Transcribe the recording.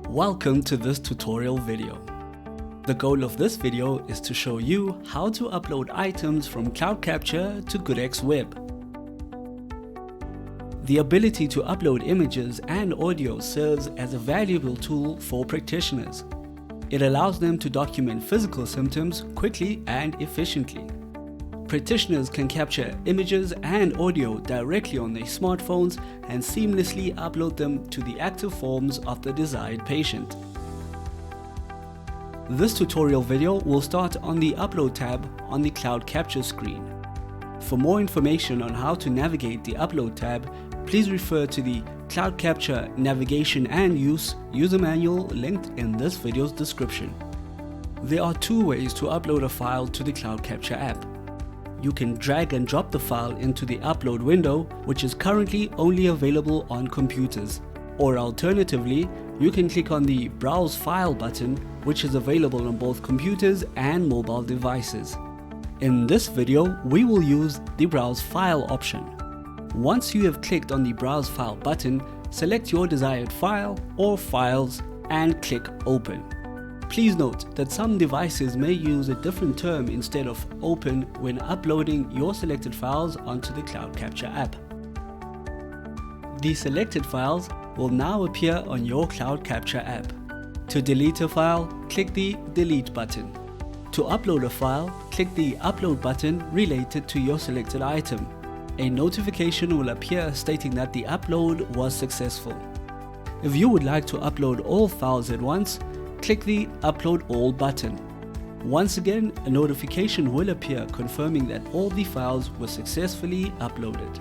Welcome to this tutorial video. The goal of this video is to show you how to upload items from Cloud Capture to GoodX Web. The ability to upload images and audio serves as a valuable tool for practitioners. It allows them to document physical symptoms quickly and efficiently. Practitioners can capture images and audio directly on their smartphones and seamlessly upload them to the active forms of the desired patient. This tutorial video will start on the Upload tab on the Cloud Capture screen. For more information on how to navigate the Upload tab, please refer to the Cloud Capture Navigation and Use user manual linked in this video's description. There are two ways to upload a file to the Cloud Capture app. You can drag and drop the file into the upload window, which is currently only available on computers. Or alternatively, you can click on the Browse File button, which is available on both computers and mobile devices. In this video, we will use the Browse File option. Once you have clicked on the Browse File button, select your desired file or files and click Open. Please note that some devices may use a different term instead of open when uploading your selected files onto the Cloud Capture app. The selected files will now appear on your Cloud Capture app. To delete a file, click the Delete button. To upload a file, click the Upload button related to your selected item. A notification will appear stating that the upload was successful. If you would like to upload all files at once, click the Upload All button. Once again, a notification will appear confirming that all the files were successfully uploaded.